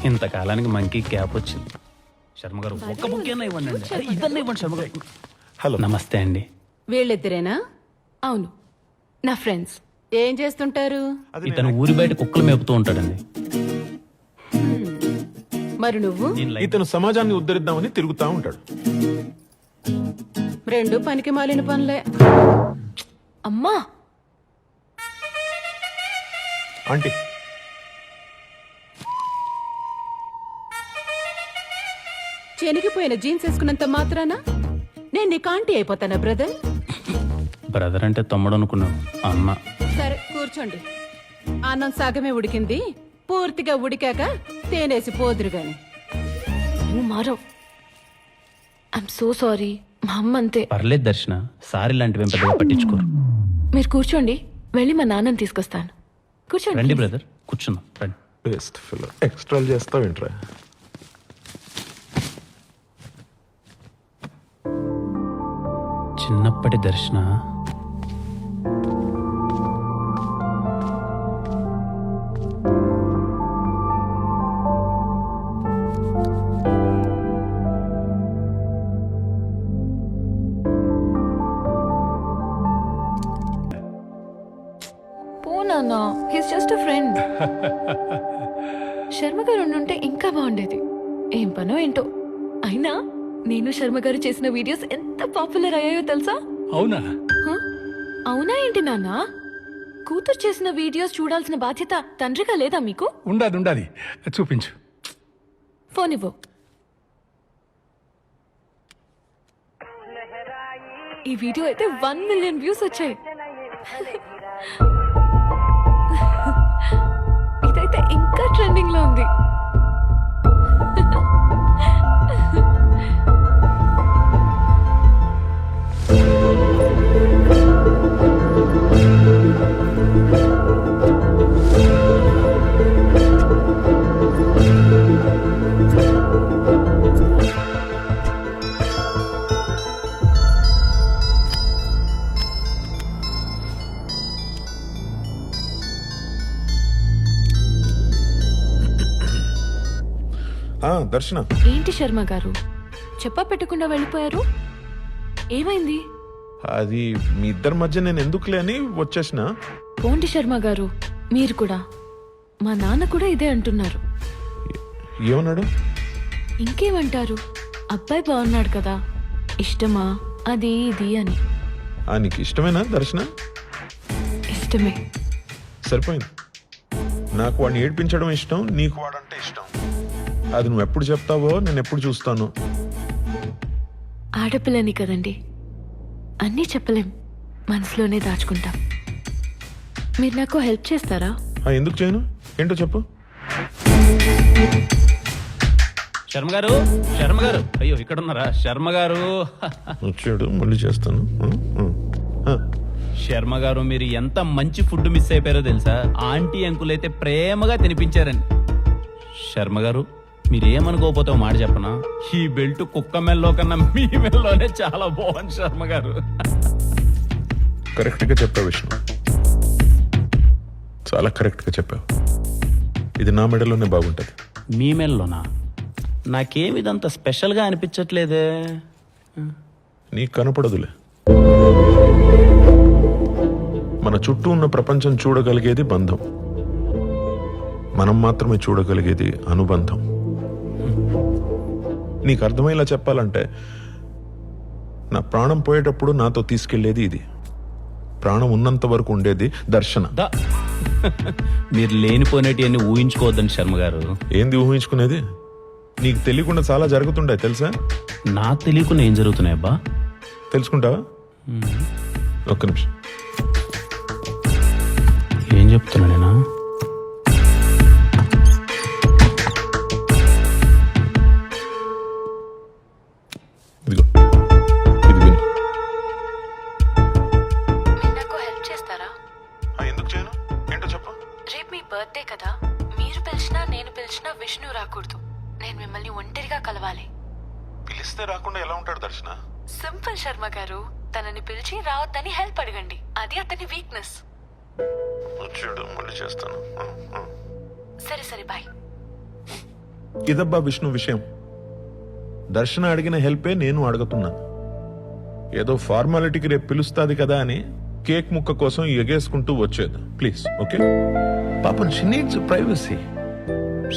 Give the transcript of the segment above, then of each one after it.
ఇంతకాలానికి monkey cap వచ్చింది. శర్మ గారు ఒక్క బుక్కేనా ఇవ్వండి అండి. అరే, ఇదన్నా ఇవ్వండి శర్మ గారు. హలో, నమస్తే అండి. వీళ్ళిద్దరేనా? అవును, నా ఫ్రెండ్స్. ఏం చేస్తుంటారు? ఇతను ఊరి బయట కుక్కలు మేపుతూ ఉంటాడండి. మరి నువ్వు? ఇతను సమాజాన్ని ఉద్ధరిద్దామని తిరుగుతా ఉంటాడు. రెండు పనికి మాలిన పనులే. అమ్మా, ఆంటీ, చెనిగిపోయిన జీన్స్ వేసుకున్నంత మాత్రాన నేను నీకు ఆంటీ అయిపోతానా బ్రదర్? బ్రదర్ అంటే తమ్ముడు అనుకున్నాను. అన్న సరే కూర్చోండి. అన్నం సగమే ఉడికింది, పూర్తిగా ఉడికాక తేనేసి పోదురు గాని. నువ్వు మారవ్. I'm so sorry. మా అమ్మ అంతే. పర్లేదు దర్శన, సారీ లాంటివి పెద్దగా పట్టించుకోరు. మీరు కూర్చోండి, వెళ్ళి మా నాన్నని తీసుకొస్తాను. కూర్చోండి. రండి బ్రదర్, కూర్చుందాం రండి. బెస్ట్ ఫిల్ ఎక్స్ట్రాలు చేస్తావు ఏంట్రా? చిన్నప్పటి దర్శన పో నాన్న, his just a friend. Sharma గారు ఉండుంటే ఇంకా బాగుండేది. ఏం పనో ఏంటో. అయినా నేను శర్మ గారు చేసిన వీడియోస్ ఎంత పాపులర్ అయ్యాయో తెలుసా? అవునా? హ? అవునా ఏంటి నాన్న? కూతురు చేసిన వీడియోస్ చూడాల్సిన బాధ్యత తండ్రిగా లేదా మీకు? ఉండాది చూపించు. ఫోన్ ఇవ్వు. ఈ వీడియో అయితే 1 మిలియన్ వ్యూస్ వచ్చాయి. ఇదైతే ఇంకా ట్రెండింగ్ లో ఉంది. దర్శన, ఏంటి శర్మ గారు, చెప్పా పెట్టకుండా వెళ్ళిపోయారు? ఏమైంది? అది మీ ఇద్దరి మధ్య నేను ఎందుకులే అని వచ్చేసిన. పోండి శర్మ గారు, మీరు కూడా. మా నాన్న కూడా ఇదే అంటున్నారు. ఏమన్నాడు? ఇంకేమంటారు, అబ్బాయి బాగున్నాడు కదా, ఇష్టమా అది ఇది అని. నీకు ఇష్టమేనా దర్శన? ఇష్టమే. సరిపోయింది. నాకు వాడిని ఏడ్పించడం ఇష్టం, నీకు వాడంటే ఇష్టం. అది నువ్వు ఎప్పుడు చెప్తావో నేను ఎప్పుడు చూస్తాను. ఆడపిల్లని కదండి, అన్నీ చెప్పలేం, మనసులోనే దాచుకుంటాం. మీరు నాకు హెల్ప్ చేస్తారా? ఎందుకు చేయను? ఏంటో చెప్పు. శర్మ గారు, శర్మ గారు, అయ్యో ఇక్కడ ఉన్నారా? శర్మ గారు వచ్చాడు, మళ్ళీ చేస్తాను. శర్మ గారు, మీరు ఎంత మంచి ఫుడ్ మిస్ అయిపోయారో తెలుసా? ఆంటీ అంకుల్ అయితే ప్రేమగా తినిపించారండి. శర్మ గారు, మీరేమనుకోకపోతే మాట చెప్పనా, ఈ బెల్ట్ కుక్క మెల్లో కన్నా మీ మెల్లోనే చాలా బాగుంది శర్మ గారు. కరెక్ట్ గా చెప్పావు విష్ణు, చాలా కరెక్ట్ గా చెప్పావు. ఇది నా మెడలోనే బాగుంటది. మీ మెల్లోనా? నాకేమిదంత స్పెషల్ గా అనిపించట్లేదే. నీకు కనపడదులే. మన చుట్టూ ఉన్న ప్రపంచం చూడగలిగేది బంధం, మనం మాత్రమే చూడగలిగేది అనుబంధం. నీకు అర్థమయ్యేలా చెప్పాలంటే, నా ప్రాణం పోయేటప్పుడు నాతో తీసుకెళ్లేది ఇది, ప్రాణం ఉన్నంత వరకు ఉండేది దర్శన. మీరు లేనిపోయినటి అన్ని ఊహించుకోవద్దండి శర్మ గారు. ఏంది ఊహించుకునేది? నీకు తెలియకుండా చాలా జరుగుతుండే తెలుసా? నాకు తెలియకుండా ఏం జరుగుతున్నాయి అబ్బా? తెలుసుకుంటావా? ఒక్క నిమిషం. ఏం చెప్తున్నా నేనా? ఇదిగో, ఇది విను. మీరు నాకు హెల్ప్ చేస్తారా? ఎందుకు చేయను? ఏంటో చెప్పు. రేపు మీ బర్త్డే కదా, మీరు పిలిచినా నేను పిలిచినా విష్ణు రాకూడదు. నేను మిమ్మల్ని ఒంటరిగా కలవాలి. పిలిస్తే రాకుండా ఎలా ఉంటాడు దర్శన? సింపుల్ శర్మ గారు, తనని పిలిచి రావద్దని హెల్ప్ అడగండి, అది అతని వీక్నెస్. వచ్చాడు, మళ్ళీ చేస్తాను. సరే బాయ్. ఇదబ్బా విష్ణు విషయం. దర్శన అడిగిన హెల్పే నేను అడుగుతున్నాను. ఏదో ఫార్మాలిటీకి రేపు పిలుస్తాది కదా అని కేక్ ముక్క కోసం ఎగేసుకుంటూ వచ్చేది. Please okay. పాపం షీ నీడ్స్ ప్రైవసీ.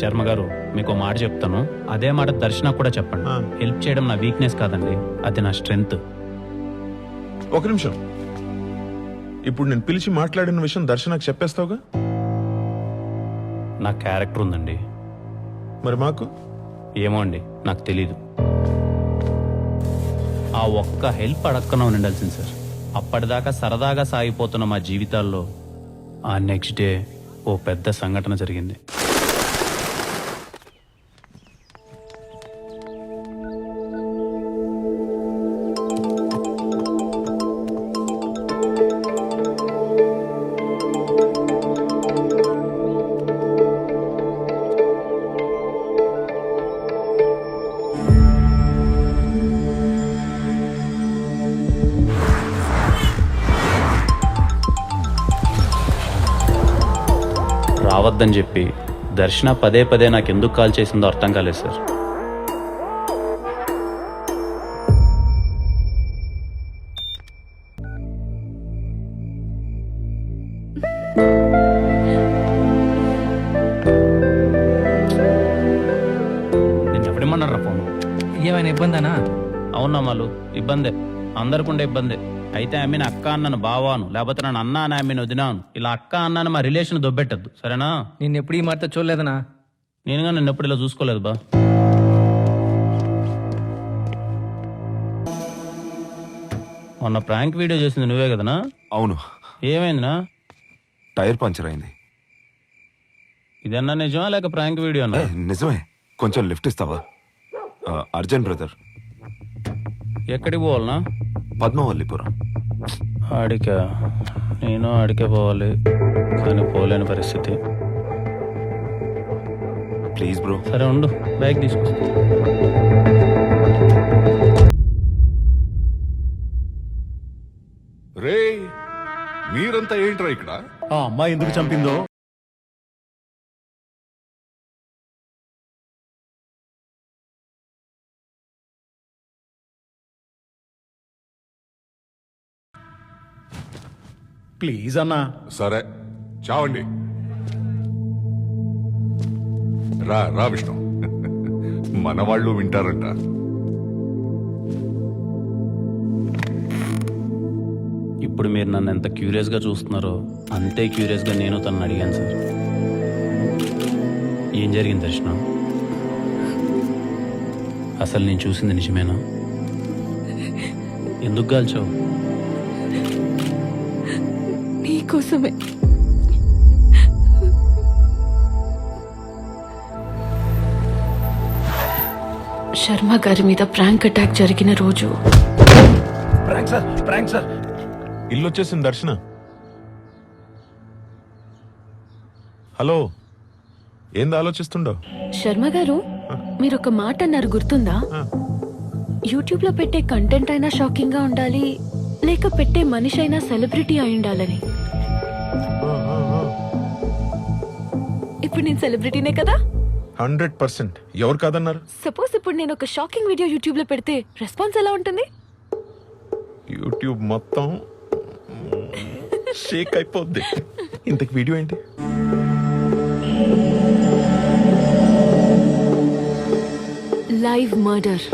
శర్మ గారు మీకు మాట చెప్తాను, అదే మాట దర్శన కూడా చెప్పండి. హెల్ప్ చేయడం నా వీక్నెస్ కాదండి, అది నా స్ట్రెంగ్త్. ఒక నిమిషం, ఇప్పుడు నేను పిలిచి మాట్లాడిన విషయం దర్శనకు చెప్పేస్తావుగా? నా క్యారెక్టర్ ఉందండి. మరి మాకు ఏమో అండి, నాకు తెలీదు. ఆ ఒక్క హెల్ప్ అడక్కన ఉండాల్సింది సార్. అప్పటిదాకా సరదాగా సాగిపోతున్న మా జీవితాల్లో ఆ నెక్స్ట్ డే ఓ పెద్ద సంఘటన జరిగింది. రావద్దని చెప్పి దర్శన పదే పదే నాకు ఎందుకు కాల్ చేసిందో అర్థం కాలేదు సార్. నేను చెప్పడమన్నారా ఫోన్? ఏమైనా ఇబ్బందనా? అవునా మాలు, ఇబ్బందే, అందరికుండే ఇబ్బందే. అయితే ఆమెను అక్క అన్నను బావాను, లేకపోతే నన్ను అన్న అని ఆమెను వదినాను. ఇలా అక్క అన్నాను మా రిలేషన్ దొబ్బెట్టద్దు, సరేనా? నేను ఎప్పుడు ఈ మాటతో చూడలేదనా? నేనుగా నిన్న ఎప్పుడు ఇలా చూసుకోలేదు బా. మొన్న ప్రాంక్ వీడియో చేసింది నువ్వే కదనా? అవును, ఏమైందినా? టైర్ పంచర్ అయింది. ఇదన్నా నిజమా లేక ప్రాంక్ వీడియో అన్నా? నిజమే. కొంచెం లిఫ్ట్ ఇస్తావా? అర్జున్ బ్రదర్. ఎక్కడికి పోవాలనా? పద్మవల్లిపురం. ఆడికా? నేను ఆడికే పోవాలి, కానీ పోలేని పరిస్థితి. Please bro. సరే ఉండు, బ్యాగ్ తీసుకో. రే, మీరంతా ఏంట్రా ఇక్కడ? ఆ అమ్మాయి ఎందుకు చంపిందో ప్లీజ్ అన్నా. సరే చావండి. రా రా విష్ణు, మన వాళ్ళు వింటారంట. ఇప్పుడు మీరు నన్ను ఎంత క్యూరియస్గా చూస్తున్నారో అంతే క్యూరియస్గా నేను తనని అడిగాను సార్. ఏం జరిగింది దర్శన? అసలు నేను చూసింది నిజమేనా? ఎందుకు కాల్చావు? నీకోసమే. శర్మ గారి మీద ప్రాంక్ అటాక్ జరిగిన రోజు. Prank sir, prank sir. ఇల్లు వచ్చేసింది దర్శన. హలో, ఏంది ఆలోచిస్తుండో? శర్మ గారు, మీరు ఒక మాట అన్నారు గుర్తుందా? యూట్యూబ్ లో పెట్టే కంటెంట్ అయినా షాకింగ్ గా ఉండాలి, లేక పెట్టే మనిషి అయినా సెలబ్రిటీ అయి ఉండాలని. ఇప్పుడు నేను సెలబ్రిటీనే కదా? 100%. ఎవరు కాదన్నారు? సపోజ్ ఇప్పుడు నేను ఒక షాకింగ్ వీడియో యూట్యూబ్ లో పెడితే రెస్పాన్స్ ఎలా ఉంటుంది? యూట్యూబ్ మొత్తం షేక్ అయిపోద్ది. ఇంతకు వీడియో ఏంటి? Live murder.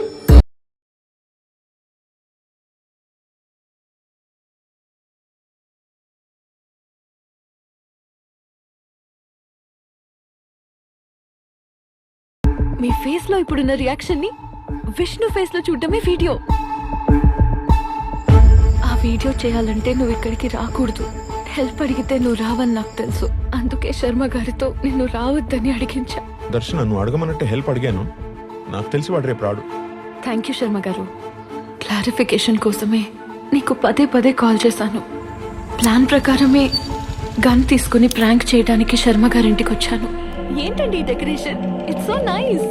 మీ ఫేస్ లో ఇప్పుడున్న రియాక్షన్ ని విష్ణు ఫేస్ లో చూడటమే వీడియో. ఆ వీడియో చేయాలంటే నువ్వు ఇక్కడికి రాకూడదు. హెల్ప్ అడిగితే నువ్వు రావని నాకు తెలుసు. అందుకే శర్మ గారితో నిన్ను రావద్దని అడిగించా. దర్శన, నువ్వు అడగమన్నట్టే హెల్ప్ అడిగాను. నాకు తెలిసి వాడు రేపు రాడు. థ్యాంక్ యూ శర్మ గారు. క్లారిఫికేషన్ కోసమే నీకు పదే పదే కాల్ చేశాను. ప్లాన్ ప్రకారమే గన్ తీసుకుని ప్రాంక్ చేయడానికి శర్మ గారింటికి వచ్చాను. ఏంటండి ఈ డెకరేషన్? It's so nice.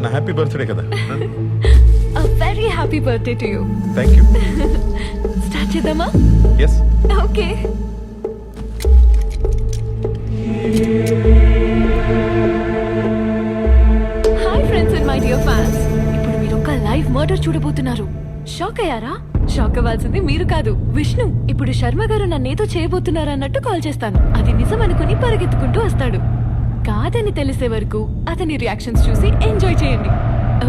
నా హ్యాపీ బర్త్డే కదా. A very happy birthday to you. Thank you. Start చేద్దామా? ఎస్. ఓకే. మర్డర్ చూడబోతున్నారు. షాక్ అయ్యారా? షాక్ అవ్వాల్సింది మీరు కాదు, విష్ణు. ఇప్పుడు శర్మ గారు నన్నేదో చేయబోతున్నారు అన్నట్టు కాల్ చేస్తాను. అది నిజం అనుకుని పరిగెత్తుకుంటూ వస్తాడు. కాదని తెలిసే వరకు అతని రియాక్షన్స్ చూసి ఎంజాయ్ చేయండి.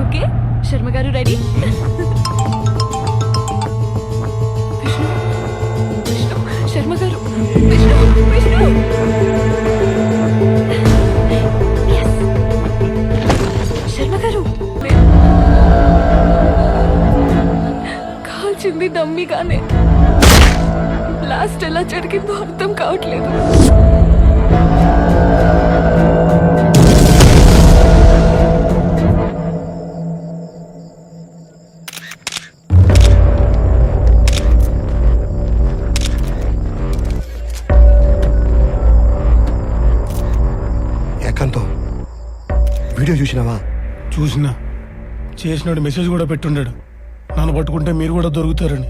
ఓకే, శర్మ గారు రెడీ? విష్ణు, విష్ణు, శర్మ గారు, విష్ణు, విష్ణు. Yes. శర్మ గారు, కాల్చింది డమ్మీగానే. లాస్ట్ ఎలా జరిగిందో అర్థం కావట్లేదు. ఏకంతో వీడియో చూసినావా? చూసినా, చేసినాడు మెసేజ్ కూడా పెట్టుండాడు. నన్ను పట్టుకుంటే మీరు కూడా దొరుకుతారని.